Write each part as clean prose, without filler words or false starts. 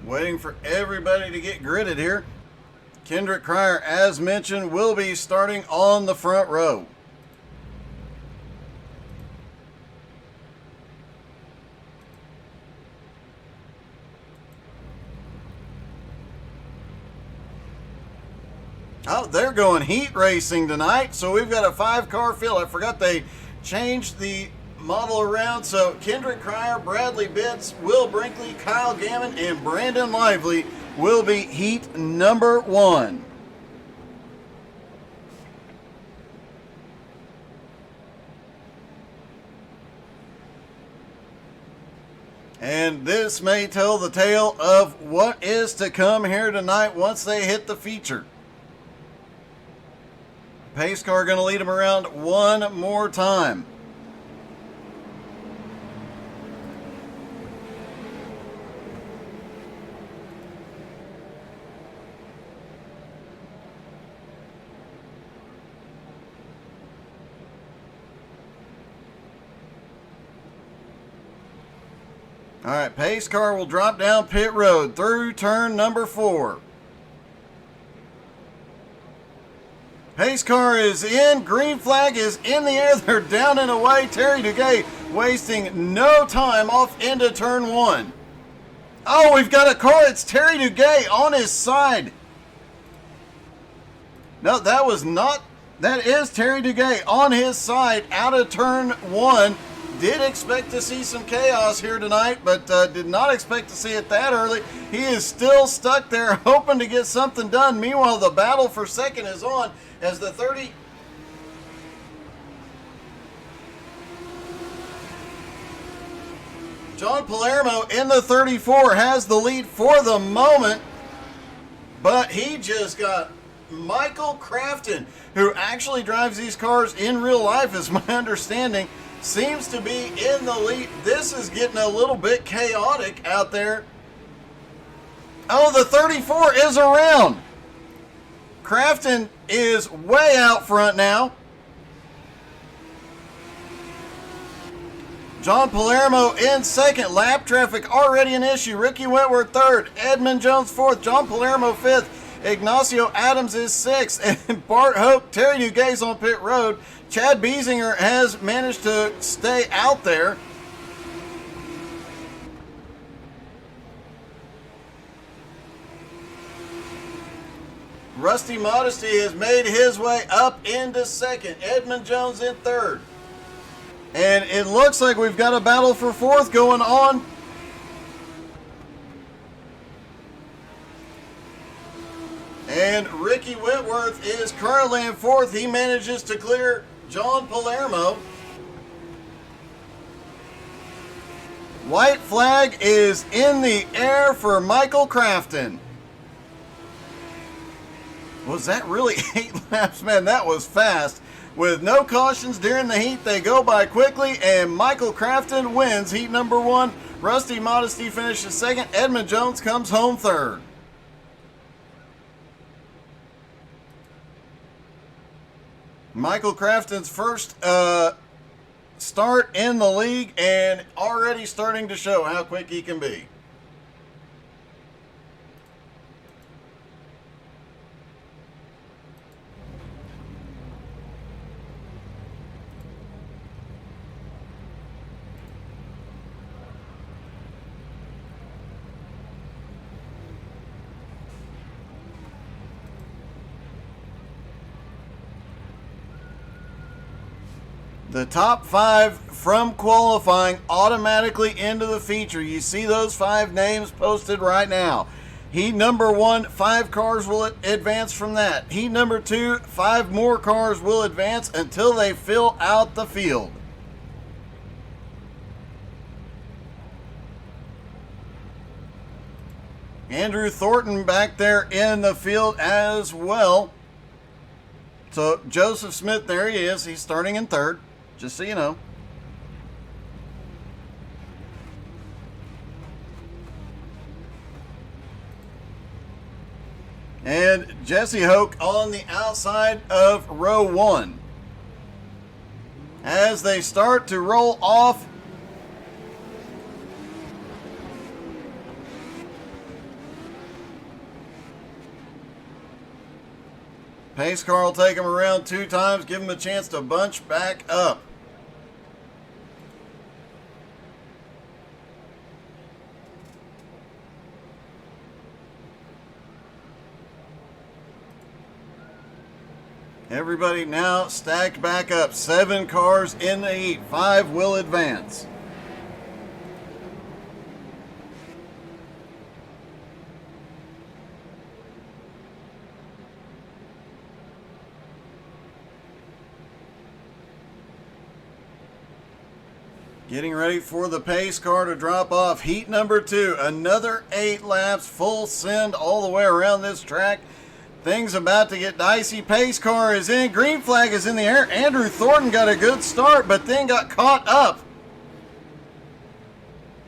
Waiting for everybody to get gridded here. Kendrick Cryer, as mentioned, will be starting on the front row. Oh, they're going heat racing tonight, so we've got a 5-car field. I forgot they changed the model around, so Kendrick Cryer, Bradley Bitts, Will Brinkley, Kyle Gammon, and Brandon Lively will be heat number 1. And this may tell the tale of what is to come here tonight once they hit the feature. Pace car going to lead them around one more time. All right, pace car will drop down pit road through turn number 4. Pace car is in. Green flag is in the air. They're down and away. Terry Duguay wasting no time off into turn 1. Oh, we've got a car. It's Terry Duguay on his side. No, that was not. That is Terry Duguay on his side out of turn 1. Did expect to see some chaos here tonight, but did not expect to see it that early. He is still stuck there hoping to get something done. Meanwhile, the battle for second is on as the 30... John Palermo in the 34 has the lead for the moment, but he just got Michael Crafton, who actually drives these cars in real life, is my understanding, seems to be in the lead. This is getting a little bit chaotic out there. Oh, the 34 is around. Crafton is way out front now. John Palermo in second. Lap traffic already an issue. Ricky Wentworth third. Edmund Jones fourth. John Palermo fifth. Ignacio Adams is sixth. And Bart Hoke, Terry Duguay's on pit road. Chad Biesinger has managed to stay out there. Rusty Modesty has made his way up into second. Edmund Jones in third. And it looks like we've got a battle for fourth going on. And Ricky Whitworth is currently in fourth. He manages to clear John Palermo. White flag is in the air for Michael Crafton. Was that really 8 laps? Man, that was fast. With no cautions during the heat, they go by quickly, and Michael Crafton wins heat number 1. Rusty Modesty finishes second. Edmund Jones comes home third. Michael Crafton's first start in the league and already starting to show how quick he can be. The top 5 from qualifying automatically into the feature. You see those 5 names posted right now. Heat number 1, 5 cars will advance from that. Heat number 2, 5 more cars will advance until they fill out the field. Andrew Thornton back there in the field as well. So Joseph Smith, there he is. He's starting in third. Just so you know. And Jesse Hoke on the outside of row 1. As they start to roll off, Pace car will take him around 2 times, give him a chance to bunch back up. Everybody now stacked back up. 7 cars in the heat. 5 will advance. Getting ready for the pace car to drop off. Heat number 2. Another 8 laps. Full send all the way around this track. Things about to get dicey. Pace car is in. Green flag is in the air. Andrew Thornton got a good start, but then got caught up.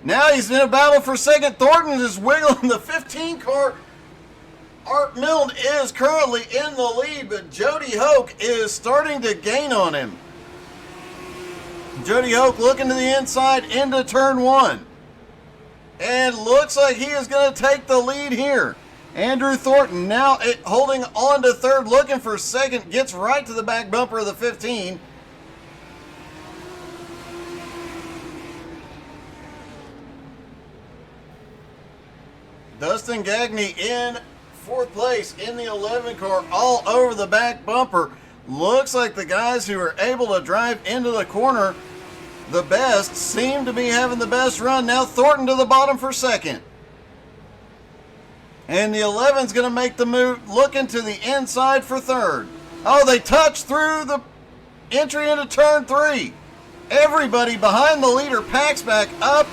Now he's in a battle for second. Thornton is wiggling the 15 car. Art Milne is currently in the lead, but Jody Hoke is starting to gain on him. Jody Hoke looking to the inside into turn 1. And looks like he is going to take the lead here. Andrew Thornton now holding on to third, looking for second, gets right to the back bumper of the 15. Dustin Gagne in 4th place in the 11 car, all over the back bumper. Looks like the guys who are able to drive into the corner the best seem to be having the best run. Now Thornton to the bottom for second. And the 11's going to make the move, looking to the inside for third. Oh, they touch through the entry into turn 3. Everybody behind the leader packs back up.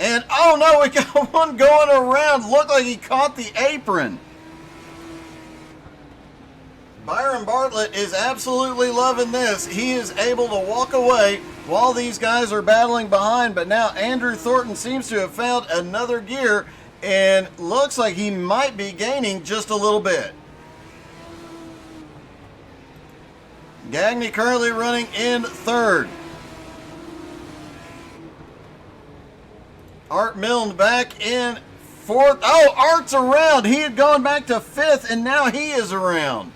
And, oh no, we got one going around. Looked like he caught the apron. Byron Bartlett is absolutely loving this. He is able to walk away while these guys are battling behind, but now Andrew Thornton seems to have found another gear and looks like he might be gaining just a little bit. Gagne currently running in third. Art Milne back in fourth. Oh, Art's around. He had gone back to fifth and now he is around.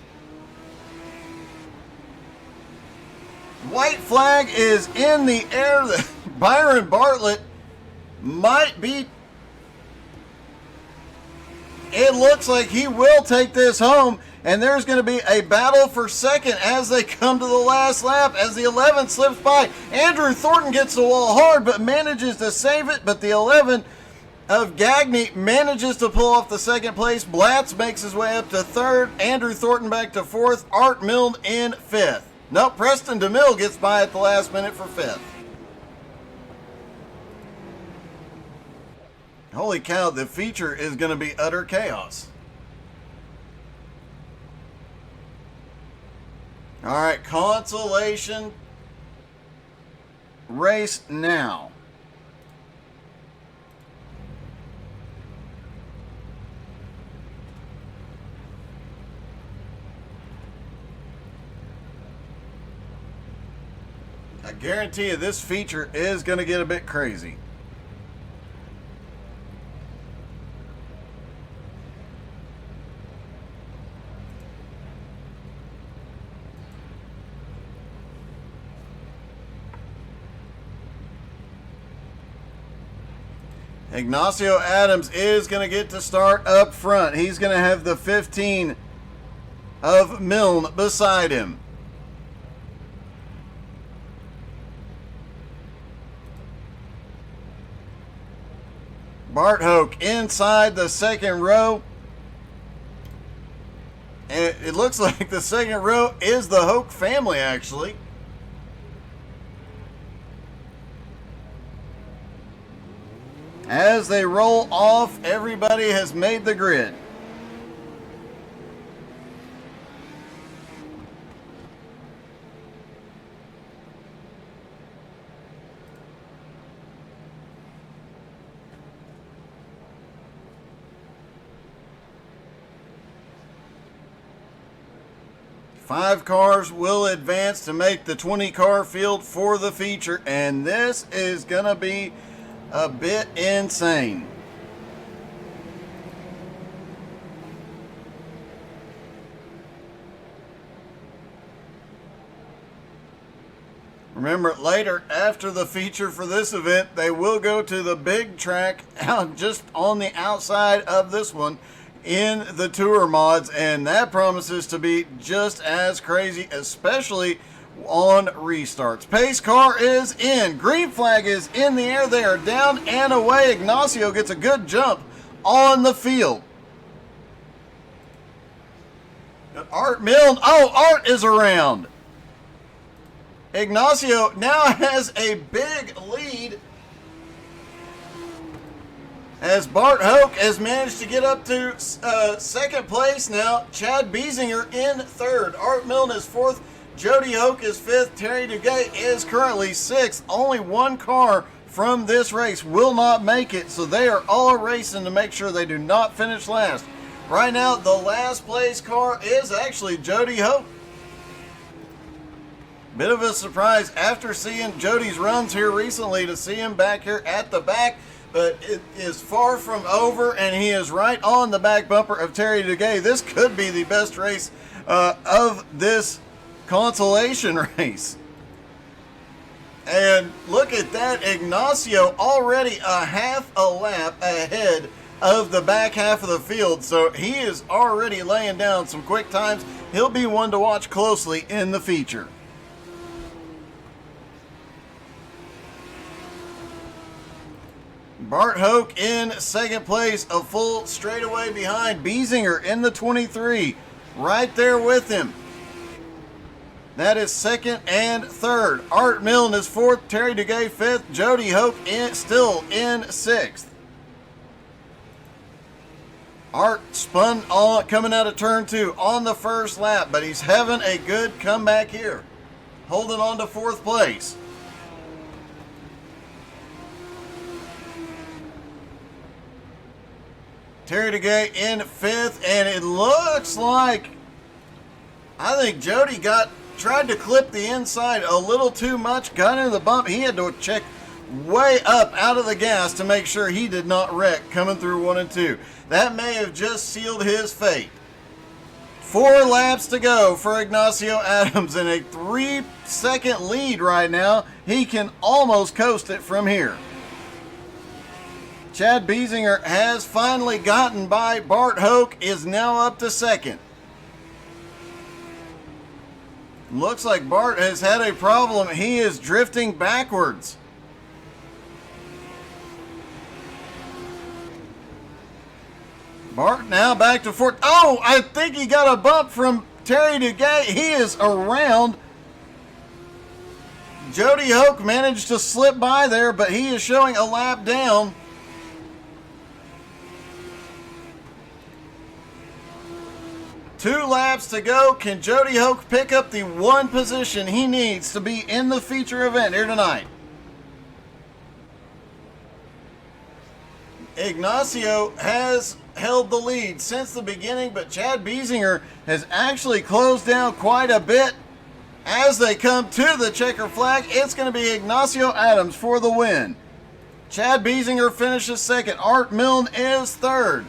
White flag is in the air. Byron Bartlett might be. It looks like he will take this home, and there's going to be a battle for second as they come to the last lap as the 11 slips by. Andrew Thornton gets the wall hard but manages to save it, but the 11 of Gagne manages to pull off the second place. Blatz makes his way up to third. Andrew Thornton back to fourth. Art Milne in fifth. Nope, Preston DeMille gets by at the last minute for fifth. Holy cow, the feature is going to be utter chaos. All right, consolation race now. I guarantee you this feature is going to get a bit crazy. Ignacio Adams is going to get to start up front. He's going to have the 15 of Milne beside him. Bart Hoke inside the second row. And it looks like the second row is the Hoke family, actually. As they roll off, everybody has made the grid. Five cars will advance to make the 20-car field for the feature, and this is going to be a bit insane. Remember, later, after the feature for this event, they will go to the big track out just on the outside of this one in the tour mods, and that promises to be just as crazy, especially on restarts. Pace car is in. Green flag is in the air. They are down and away. Ignacio gets a good jump on the field. Art Milne. Oh, Art is around. Ignacio now has a big lead as Bart Hoke has managed to get up to second place now. Chad Biesinger in third. Art Milne is fourth. Jody Hoke is fifth. Terry Duguay is currently sixth. Only one car from this race will not make it, so they are all racing to make sure they do not finish last. Right now, the last place car is actually Jody Hoke. Bit of a surprise after seeing Jody's runs here recently to see him back here at the back, but it is far from over, and he is right on the back bumper of Terry Duguay. This could be the best race of this consolation race. And look at that, Ignacio already a half a lap ahead of the back half of the field, so he is already laying down some quick times. He'll be one to watch closely in the feature. Bart Hoke in second place, a full straightaway behind. Biesinger in the 23, right there with him. That is second and third. Art Milne is fourth, Terry Duguay fifth, Jody Hoke still in sixth. Art spun on coming out of turn two on the first lap, but he's having a good comeback here, holding on to fourth place. Terry Duguay in fifth, and it looks like I think Jody tried to clip the inside a little too much, got into the bump. He had to check way up out of the gas to make sure he did not wreck coming through 1 and 2. That may have just sealed his fate. 4 laps to go for Ignacio Adams in a 3-second lead right now. He can almost coast it from here. Chad Biesinger has finally gotten by. Bart Hoke is now up to second. Looks like Bart has had a problem. He is drifting backwards. Bart now back to fourth. Oh, I think he got a bump from Terry Duguay. He is around. Jody Hoke managed to slip by there, but he is showing a lap down. Two laps to go. Can Jody Hoke pick up the one position he needs to be in the feature event here tonight? Ignacio has held the lead since the beginning, but Chad Biesinger has actually closed down quite a bit. As they come to the checker flag, it's going to be Ignacio Adams for the win. Chad Biesinger finishes second. Art Milne is third.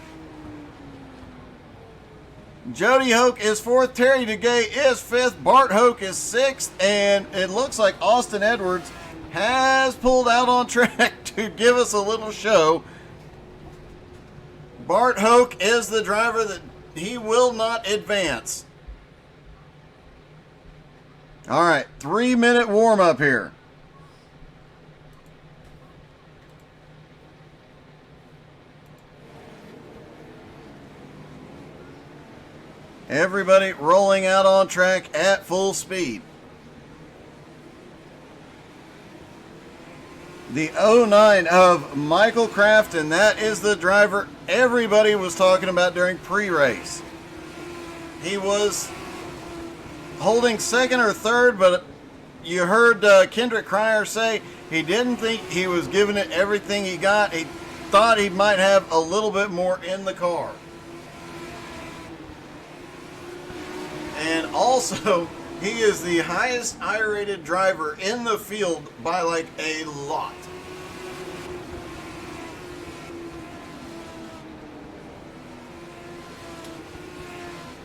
Jody Hoke is fourth. Terry Duguay is fifth. Bart Hoke is sixth. And it looks like Austin Edwards has pulled out on track to give us a little show. Bart Hoke is the driver that he will not advance. All right, 3-minute warm-up here. Everybody rolling out on track at full speed. The 09 of Michael Kraft, and that is the driver everybody was talking about during pre-race. He was holding second or third, but you heard Kendrick Cryer say he didn't think he was giving it everything he got. He thought he might have a little bit more in the car. And also, he is the highest I-rated driver in the field by like a lot.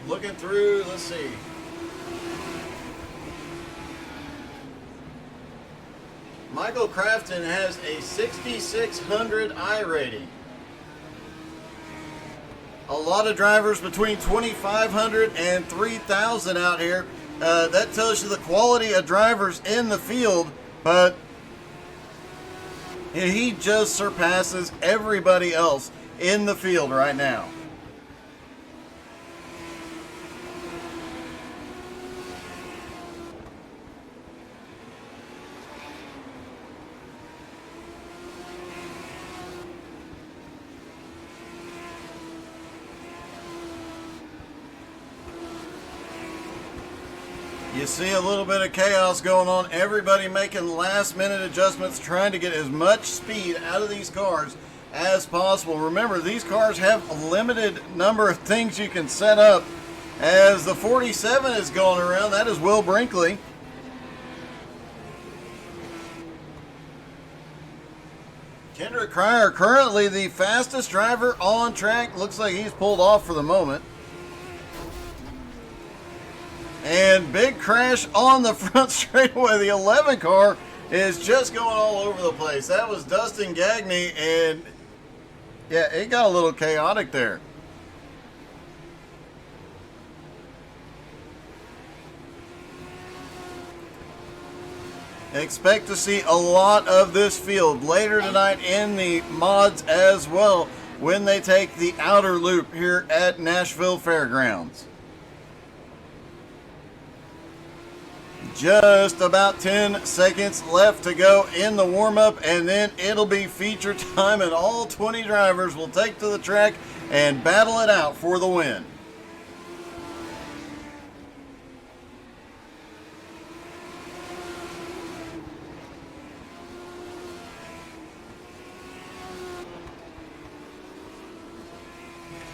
Looking through, let's see. Michael Crafton has a 6,600 I rating. A lot of drivers between 2,500 and 3,000 out here. That tells you the quality of drivers in the field, but he just surpasses everybody else in the field right now. You see a little bit of chaos going on. Everybody making last minute adjustments, trying to get as much speed out of these cars as possible. Remember, these cars have a limited number of things you can set up. As the 47 is going around, that is Will Brinkley. Kendrick Cryer, currently the fastest driver on track. Looks like he's pulled off for the moment. And big crash on the front straightaway. The 11 car is just going all over the place. That was Dustin Gagne, and yeah, it got a little chaotic there. Expect to see a lot of this field later tonight in the mods as well when they take the outer loop here at Nashville Fairgrounds. Just about 10 seconds left to go in the warm-up, and then it'll be feature time, and all 20 drivers will take to the track and battle it out for the win.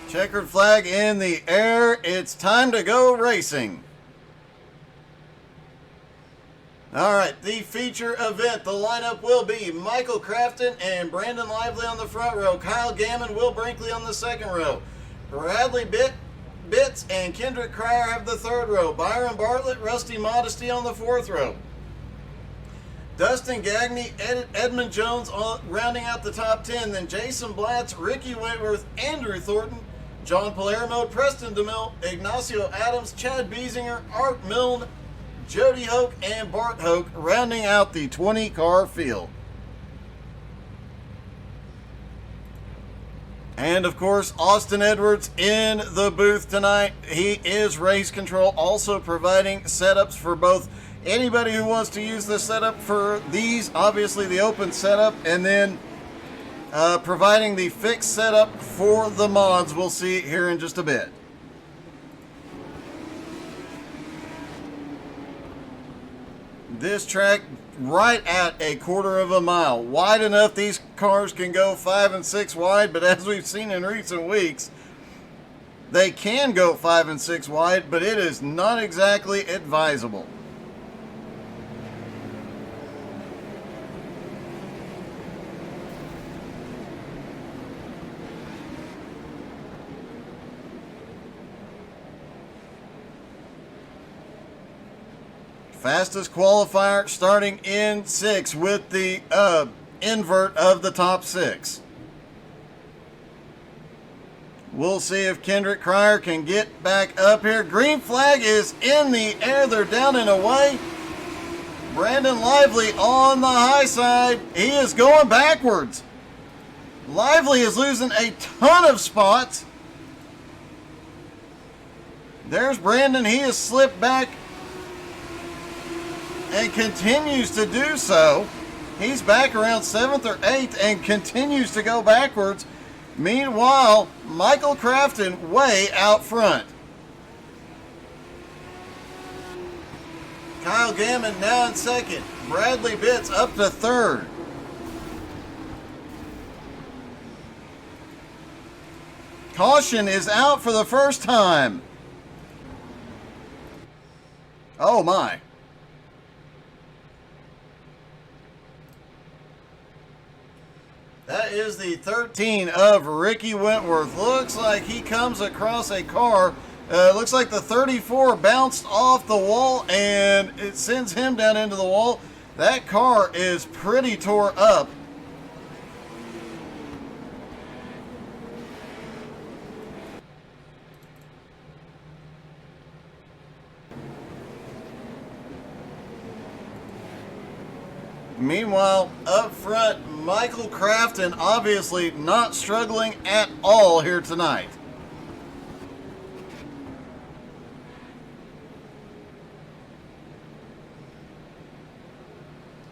Checkered flag in the air. It's time to go racing. All right, the feature event, the lineup will be Michael Crafton and Brandon Lively on the front row, Kyle Gammon, Will Brinkley on the second row, Bradley Bitts and Kendrick Cryer have the third row, Byron Bartlett, Rusty Modesty on the fourth row, Dustin Gagne, Edmund Jones rounding out the top 10, then Jason Blatz, Ricky Wentworth, Andrew Thornton, John Palermo, Preston DeMille, Ignacio Adams, Chad Biesinger, Art Milne, Jody Hoke and Bart Hoke rounding out the 20-car field. And of course, Austin Edwards in the booth tonight. He is race control, also providing setups for both anybody who wants to use the setup for these, obviously the open setup, and then providing the fixed setup for the mods. We'll see here in just a bit. This track right at a quarter of a mile. Wide enough these cars can go 5 and 6 wide, but as we've seen in recent weeks, they can go 5 and 6 wide, but it is not exactly advisable. Fastest qualifier starting in 6 with the invert of the top 6. We'll see if Kendrick Cryer can get back up here. Green flag is in the air. They're down and away. Brandon Lively on the high side. He is going backwards. Lively is losing a ton of spots. There's Brandon. He has slipped back and continues to do so. He's back around 7th or 8th and continues to go backwards. Meanwhile, Michael Crafton way out front. Kyle Gammon now in 2nd. Bradley Bitts up to 3rd. Caution is out for the first time. Oh my. That is the 13 of Ricky Wentworth. Looks like he comes across a car. Looks like the 34 bounced off the wall and it sends him down into the wall. That car is pretty tore up. Meanwhile, up front, Michael Crafton obviously not struggling at all here tonight.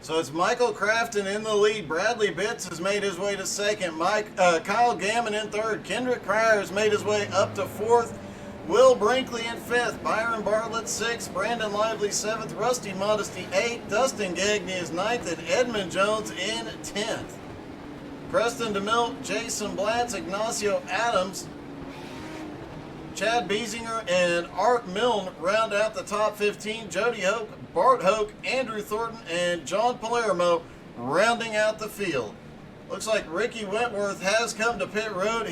So it's Michael Crafton in the lead. Bradley Bitts has made his way to second. Kyle Gammon in third. Kendrick Cryer has made his way up to fourth. Will Brinkley in fifth, Byron Bartlett sixth, Brandon Lively seventh, Rusty Modesty eighth, Dustin Gagne is ninth, and Edmund Jones in 10th. Preston DeMille, Jason Blatz, Ignacio Adams, Chad Biesinger, and Art Milne round out the top 15. Jody Hoke, Bart Hoke, Andrew Thornton, and John Palermo rounding out the field. Looks like Ricky Wentworth has come to pit road.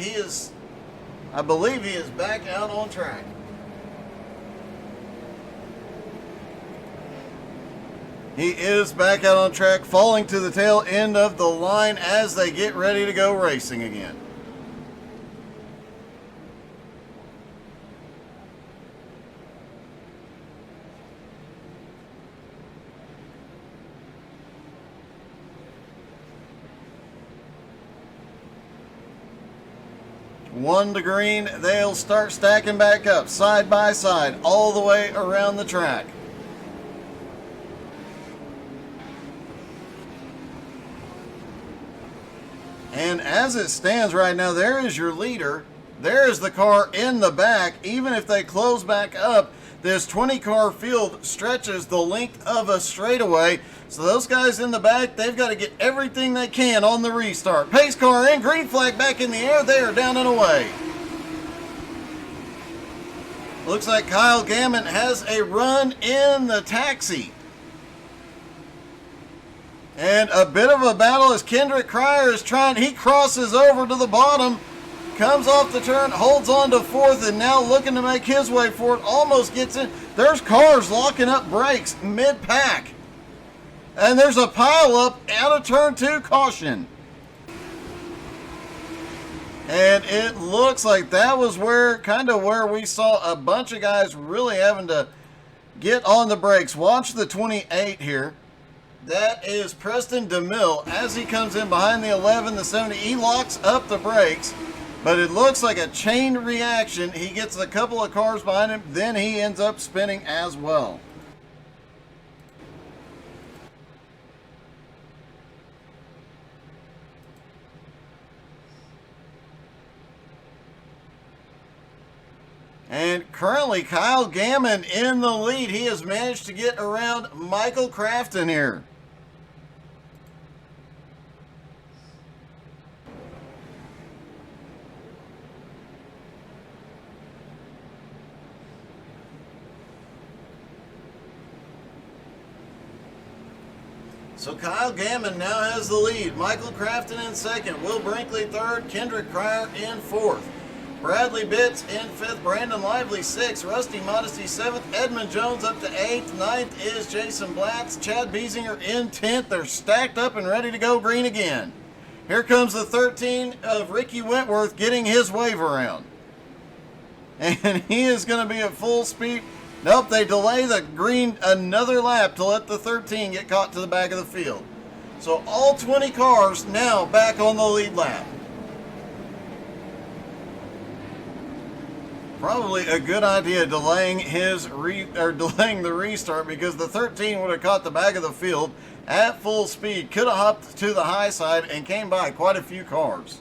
I believe he is back out on track. He is back out on track, falling to the tail end of the line as they get ready to go racing again. One to green, they'll start stacking back up side by side all the way around the track. And as it stands right now, there is your leader. There is the car in the back. Even if they close back up, this 20-car field stretches the length of a straightaway. So those guys in the back, they've got to get everything they can on the restart. Pace car in, green flag back in the air. They are down and away. Looks like Kyle Gammon has a run in the taxi. And a bit of a battle as Kendrick Cryer is he crosses over to the bottom, comes off the turn, holds on to fourth, and now looking to make his way for it, almost gets in. There's cars locking up brakes mid-pack. And there's a pile up out of turn 2, caution. And it looks like that was where we saw a bunch of guys really having to get on the brakes. Watch the 28 here. That is Preston DeMille. As he comes in behind the 11, the 70, he locks up the brakes, but it looks like a chain reaction. He gets a couple of cars behind him, then he ends up spinning as well. And currently Kyle Gammon in the lead. He has managed to get around Michael Crafton here. So Kyle Gammon now has the lead. Michael Crafton in second. Will Brinkley third. Kendrick Cryer in fourth. Bradley Bitts in fifth. Brandon Lively sixth. Rusty Modesty seventh. Edmund Jones up to eighth. Ninth is Jason Blatz. Chad Biesinger in 10th. They're stacked up and ready to go green again. Here comes the 13 of Ricky Wentworth getting his wave around. And he is going to be at full speed. Nope, they delay the green another lap to let the 13 get caught to the back of the field. So all 20 cars now back on the lead lap. Probably a good idea delaying delaying the restart, because the 13 would have caught the back of the field at full speed, could have hopped to the high side and came by quite a few cars.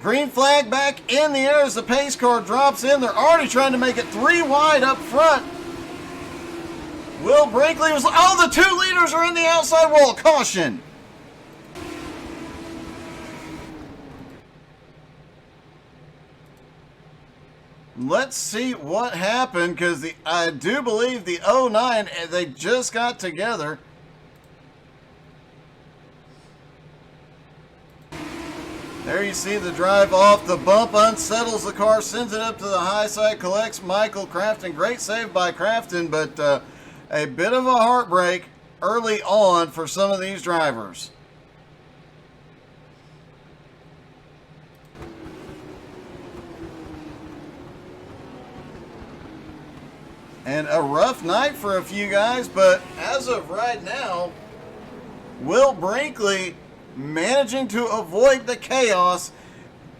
Green flag back in the air as the pace car drops in. They're already trying to make it 3 wide up front. Will Brinkley was, the 2 leaders are in the outside wall. Caution. Let's see what happened, because I do believe the 09, they just got together. There you see the drive off the bump, unsettles the car, sends it up to the high side, collects Michael Crafton. Great save by Crafton, but a bit of a heartbreak early on for some of these drivers. And a rough night for a few guys, but as of right now, Will Brinkley managing to avoid the chaos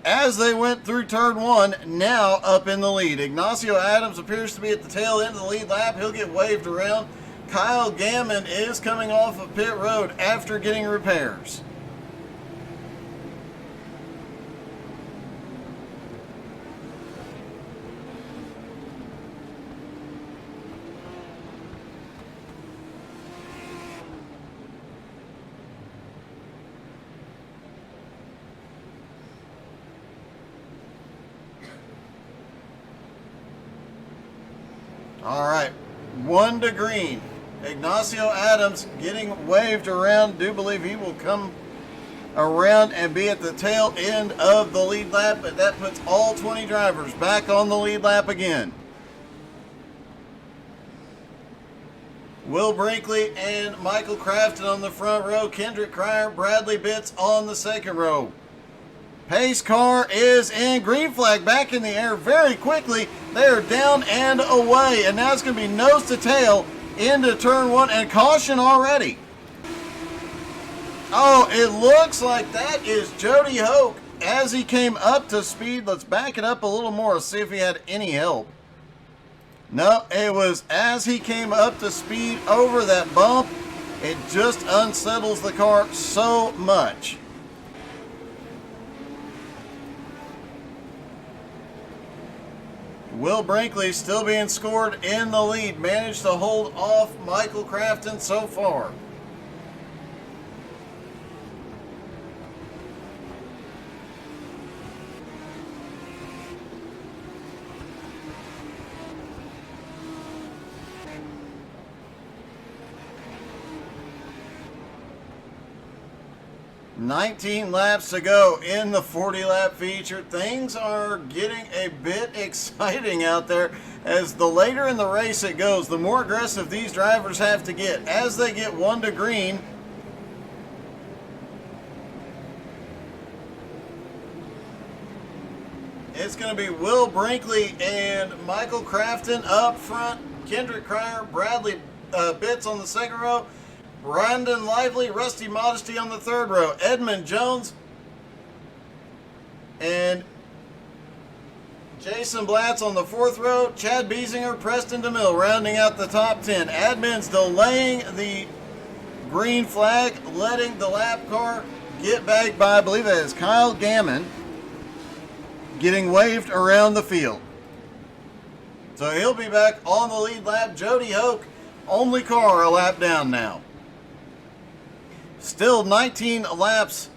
as they went through turn one, now up in the lead. Ignacio Adams appears to be at the tail end of the lead lap. He'll get waved around. Kyle Gammon is coming off of pit road after getting repairs. All right, 1 to green. Ignacio Adams getting waved around. Do believe he will come around and be at the tail end of the lead lap, but that puts all 20 drivers back on the lead lap again. Will Brinkley and Michael Crafton on the front row. Kendrick Cryer, Bradley Bitts on the second row. Pace car is in. Green flag back in the air very quickly. They are down and away. And now it's going to be nose to tail into turn one. And caution already. Oh, it looks like that is Jody Hoke as he came up to speed. Let's back it up a little more, see if he had any help. No, it was as he came up to speed over that bump. It just unsettles the car so much. Will Brinkley still being scored in the lead. Managed to hold off Michael Crafton so far. $19 laps to go in the 40-lap feature. Things are getting a bit exciting out there as the later in the race it goes, the more aggressive these drivers have to get. As they get 1 to green, it's going to be Will Brinkley and Michael Crafton up front. Kendrick Cryer, Bradley Bitts on the second row. Brandon Lively, Rusty Modesty on the third row. Edmund Jones and Jason Blatz on the fourth row. Chad Biesinger, Preston DeMille rounding out the top 10. Admin's delaying the green flag, letting the lap car get back by, I believe that is Kyle Gammon, getting waved around the field. So he'll be back on the lead lap. Jody Hoke, only car a lap down now. Still 19 cars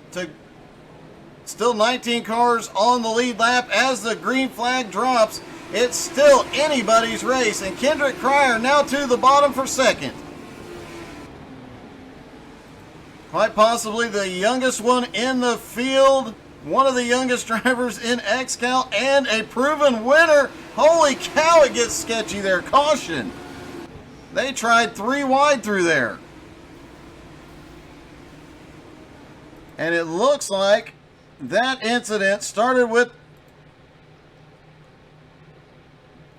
on the lead lap. As the green flag drops, it's still anybody's race, and Kendrick Cryer now to the bottom for second. Quite possibly the youngest one in the field, one of the youngest drivers in XCal, and a proven winner. Holy cow, it gets sketchy there. Caution. They tried 3 wide through there. And it looks like that incident started with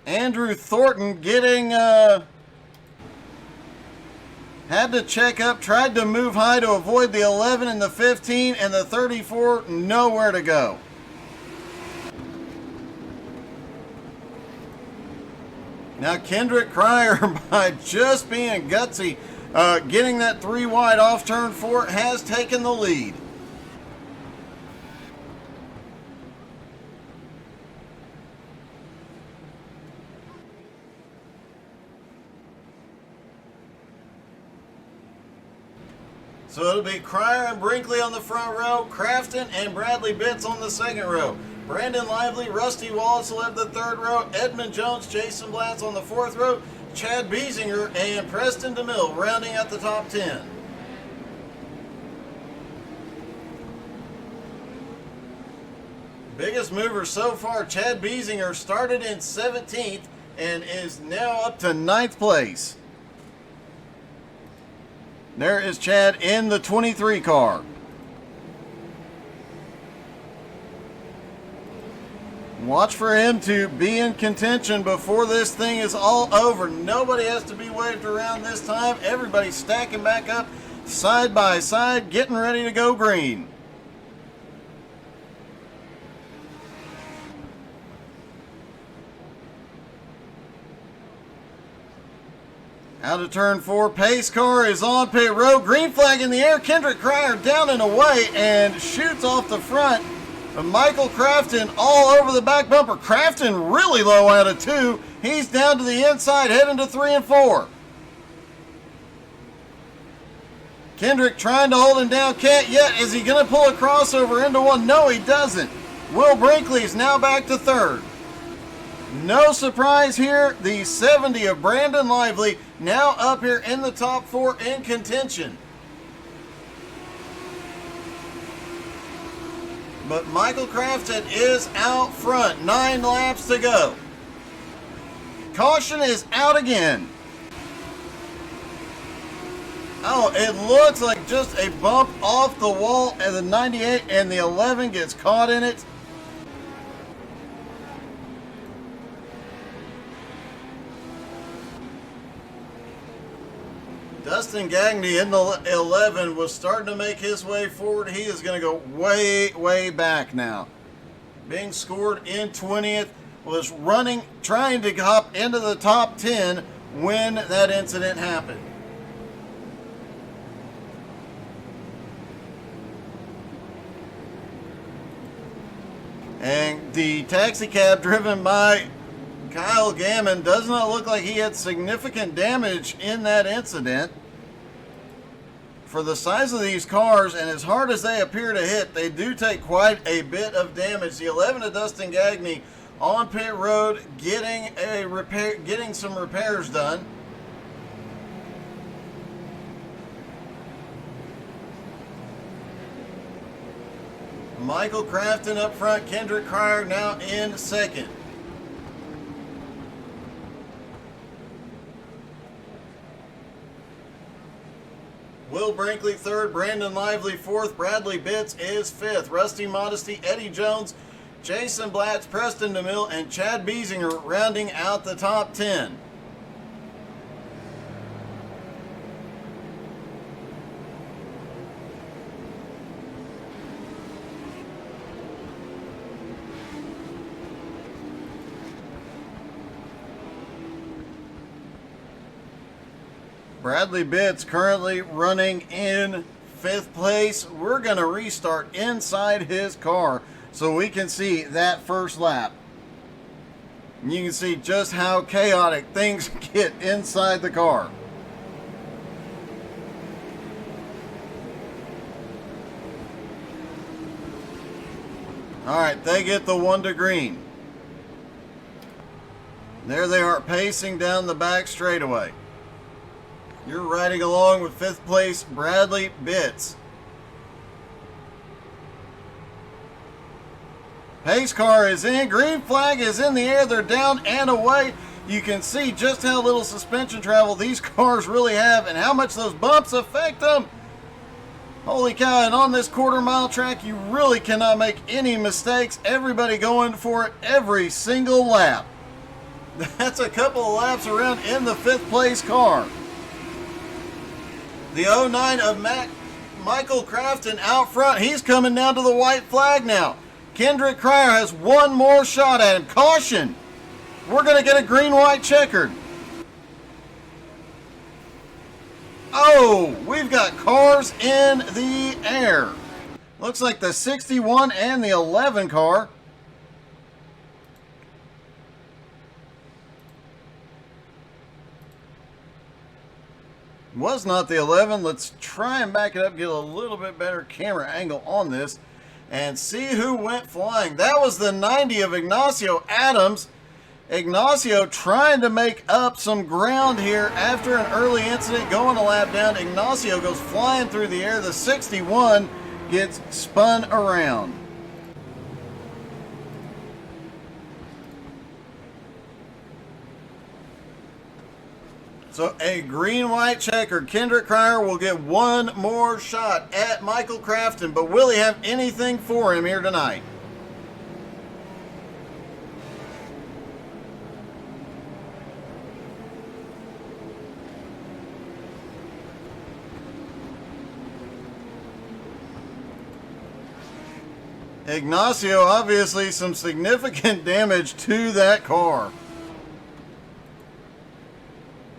Andrew Thornton getting, had to check up, tried to move high to avoid the 11 and the 15, and the 34, nowhere to go. Now Kendrick Cryer, by just being gutsy, getting that 3 wide off turn 4, has taken the lead. So it'll be Cryer and Brinkley on the front row, Crafton and Bradley Bitts on the second row. Brandon Lively, Rusty Wallace will have the third row. Edmund Jones, Jason Blatz on the fourth row. Chad Biesinger and Preston DeMille rounding out the top 10. Biggest mover so far, Chad Biesinger, started in 17th and is now up to 9th place. There is Chad in the 23 car. Watch for him to be in contention before this thing is all over. Nobody has to be waved around this time. Everybody's stacking back up side by side, getting ready to go green. Out of turn 4, pace car is on pit road. Green flag in the air. Kendrick Cryer down and away and shoots off the front. Michael Crafton all over the back bumper. Crafton really low out of 2. He's down to the inside, heading to 3 and 4. Kendrick trying to hold him down. Can't yet. Is he going to pull a crossover into 1? No, he doesn't. Will Brinkley's now back to 3rd. No surprise here. The 70 of Brandon Lively now up here in the top 4 in contention. But Michael Crafton is out front. 9 laps to go. Caution is out again. Oh, it looks like just a bump off the wall, and the 98 and the 11 gets caught in it. Dustin Gagné in the 11 was starting to make his way forward. He is going to go way, way back now. Being scored in 20th, was running, trying to hop into the top 10 when that incident happened. And the taxi cab driven by Kyle Gammon does not look like he had significant damage in that incident. For the size of these cars, and as hard as they appear to hit, they do take quite a bit of damage. The 11 of Dustin Gagné on pit road getting some repairs done. Michael Crafton up front, Kendrick Cryer now in 2nd. Will Brinkley 3rd, Brandon Lively 4th, Bradley Bitts is 5th, Rusty Modesty, Eddie Jones, Jason Blatz, Preston DeMille, and Chad Biesinger rounding out the top 10. Bradley Bitts currently running in 5th place. We're going to restart inside his car so we can see that first lap. And you can see just how chaotic things get inside the car. Alright, they get the 1 to green. There they are pacing down the back straightaway. You're riding along with 5th place Bradley Bitts. Pace car is in. Green flag is in the air. They're down and away. You can see just how little suspension travel these cars really have and how much those bumps affect them. Holy cow, and on this quarter-mile track, you really cannot make any mistakes. Everybody going for it every single lap. That's a couple of laps around in the 5th place car. The 09 of Michael Crafton out front. He's coming down to the white flag now. Kendrick Cryer has one more shot at him. Caution! We're going to get a green-white checkered. Oh, we've got cars in the air. Looks like the 61 and the 11 car. Was not the 11. Let's try and back it up, get a little bit better camera angle on this, and see who went flying. That was the 90 of Ignacio Adams. Ignacio trying to make up some ground here after an early incident, going a lap down. Ignacio goes flying through the air. The 61 gets spun around. So a green-white checker. Kendrick Cryer will get one more shot at Michael Crafton, but will he have anything for him here tonight? Ignacio, obviously some significant damage to that car.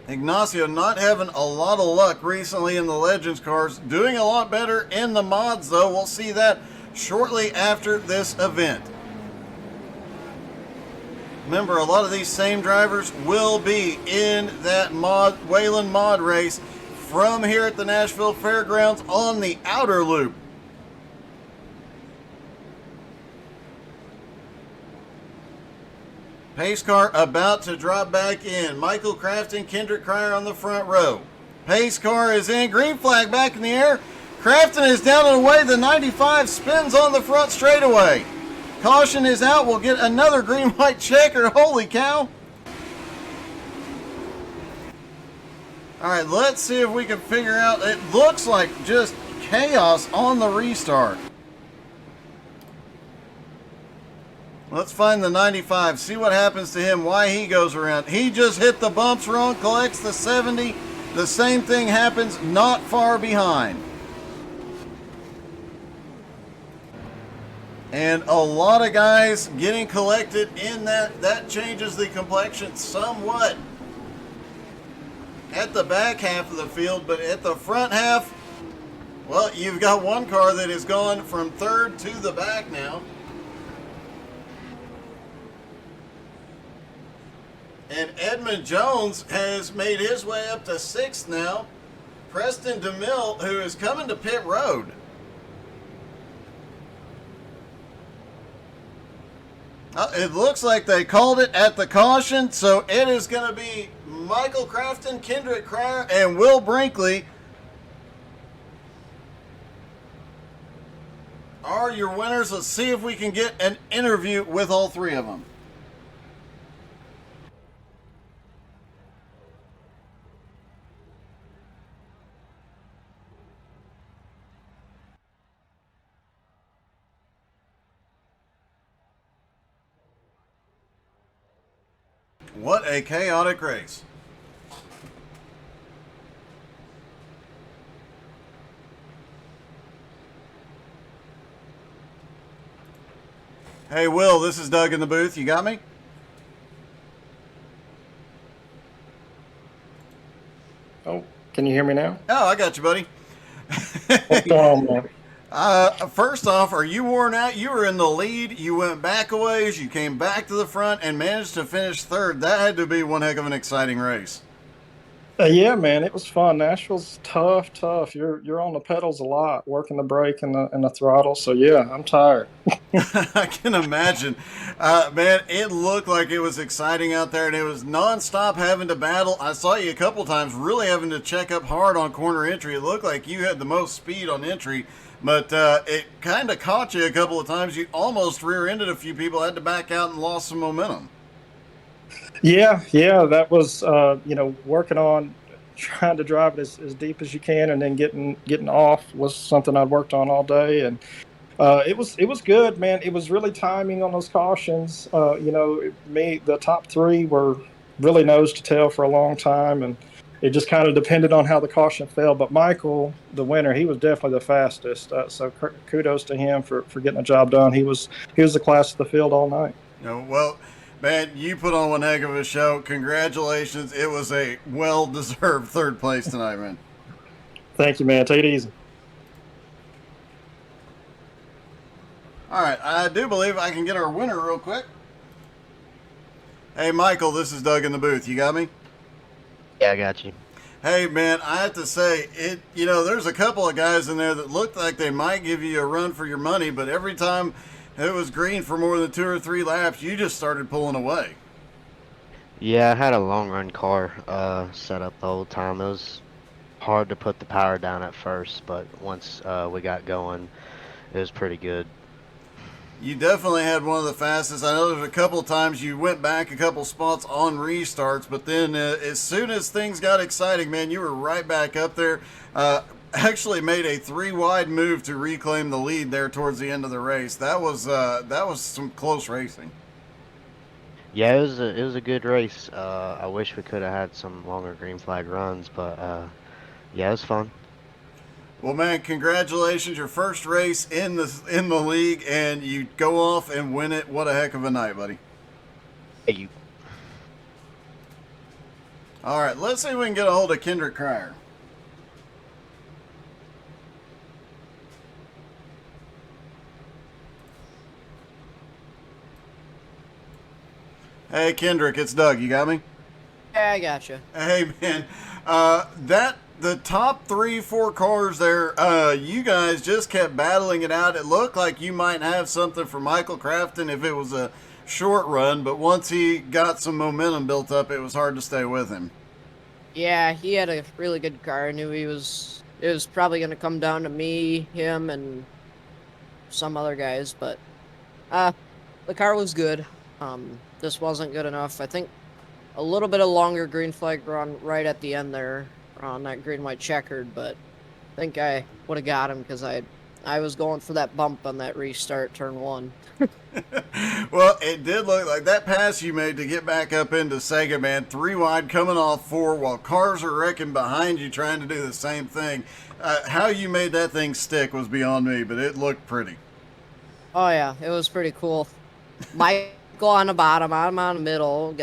Ignacio not having a lot of luck recently in the Legends cars. Doing a lot better in the mods, though. We'll see that shortly after this event. Remember, a lot of these same drivers will be in that Wayland mod race from here at the Nashville Fairgrounds on the outer loop. Pace car about to drop back in. Michael Crafton, Kendrick Cryer on the front row. Pace car is in. Green flag back in the air. Crafton is down and away. The 95 spins on the front straightaway. Caution is out. We'll get another green-white checker. Holy cow. All right, let's see if we can figure out. It looks like just chaos on the restart. Let's find the 95, see what happens to him, why he goes around. He just hit the bumps wrong, collects the 70. The same thing happens not far behind. And a lot of guys getting collected in that. That changes the complexion somewhat at the back half of the field, but at the front half, well, you've got one car that has gone from third to the back now. And Edmund Jones has made his way up to sixth now. Preston DeMille, who is coming to pit road. It looks like they called it at the caution, so it is going to be Michael Crafton, Kendrick Cryer, and Will Brinkley are your winners. Let's see if we can get an interview with all three of them. What a chaotic race. Hey, Will, this is Doug in the booth. You got me? Oh, can you hear me now? Oh, I got you, buddy. What's going on, man? First off, are you worn out? You were in the lead. You went back a ways. You came back to the front and managed to finish third. That had to be one heck of an exciting race. Yeah, man, it was fun. Nashville's tough. You're on the pedals a lot, working the brake and the throttle. So yeah, I'm tired. I can imagine. Man, it looked like it was exciting out there, and it was nonstop having to battle. I saw you a couple times really having to check up hard on corner entry. It looked like you had the most speed on entry, but it kind of caught you a couple of times. You almost rear-ended a few people, had to back out and lost some momentum. Yeah, that was working on trying to drive it as deep as you can, and then getting off was something I'd worked on all day, and it was good, man. It was really timing on those cautions. The top three were really nose to tail for a long time, and it just kind of depended on how the caution fell. But Michael, the winner, he was definitely the fastest. So kudos to him for getting the job done. He was the class of the field all night. Well, man, you put on one heck of a show. Congratulations. It was a well-deserved third place tonight, man. Thank you, man. Take it easy. All right, I do believe I can get our winner real quick. Hey, Michael, this is Doug in the booth. You got me? Yeah, I got you. Hey, man, I have to say, there's a couple of guys in there that looked like they might give you a run for your money, but every time it was green for more than 2 or 3 laps, you just started pulling away. Yeah, I had a long run car set up the whole time. It was hard to put the power down at first, but once we got going, it was pretty good. You definitely had one of the fastest. I know there's a couple of times you went back a couple spots on restarts, but then as soon as things got exciting, man, you were right back up there. Actually made a 3-wide move to reclaim the lead there towards the end of the race. That was some close racing. Yeah, it was a good race. I wish we could have had some longer green flag runs, but yeah, it was fun. Well, man, congratulations! Your first race in the league, and you go off and win it. What a heck of a night, buddy! Hey, you. All right, let's see if we can get a hold of Kendrick Cryer. Hey, Kendrick, it's Doug. You got me? Yeah, I gotcha. Hey, man, the top 3-4 cars there, you guys just kept battling it out. It looked like you might have something for Michael Crafton if it was a short run, but once he got some momentum built up, it was hard to stay with him. Yeah, he had a really good car. I knew it was probably going to come down to me, him, and some other guys, but the car was good. This wasn't good enough. I think a little bit of longer green flag run right at the end there on that green white checkered, but I think I would have got him because I was going for that bump on that restart turn 1. Well, it did look like that pass you made to get back up into Sega, man. 3 wide coming off 4 while cars are wrecking behind you trying to do the same thing. How you made that thing stick was beyond me, but it looked pretty. Oh yeah, it was pretty cool. Michael on the bottom, I'm on the middle,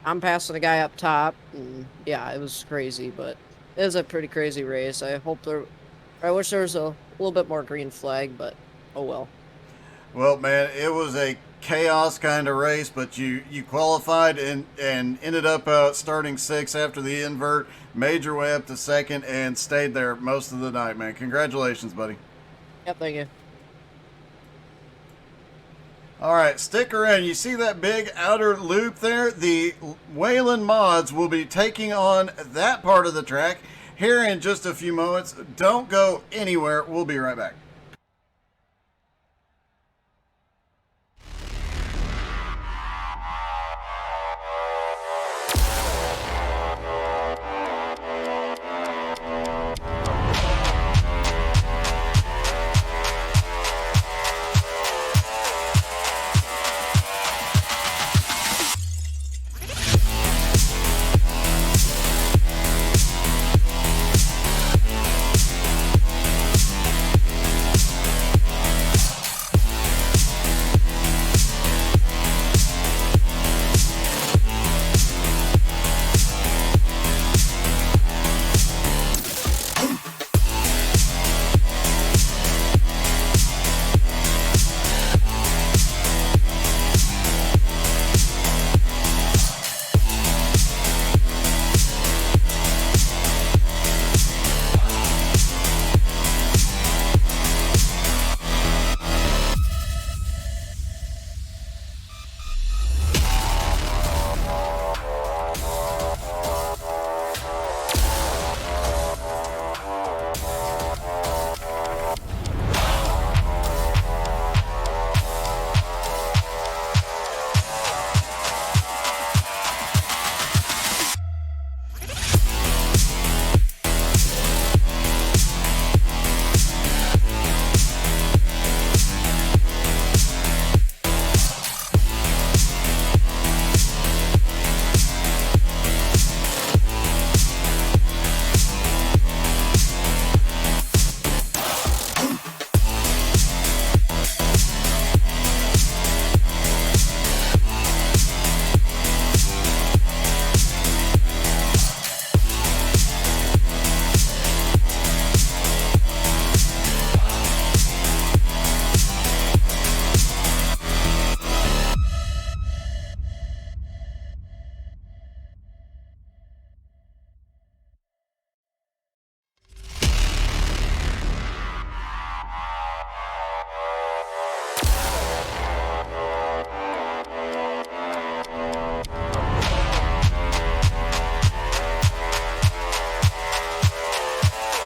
I'm passing the guy up top, and yeah, it was crazy, but it was a pretty crazy race. I wish there was a little bit more green flag, but oh well. Well, man, it was a chaos kind of race, but you qualified and ended up starting 6th after the invert, made your way up to 2nd, and stayed there most of the night, man. Congratulations, buddy. Yep, thank you. All right, stick around. You see that big outer loop there? The Wayland mods will be taking on that part of the track here in just a few moments. Don't go anywhere. We'll be right back.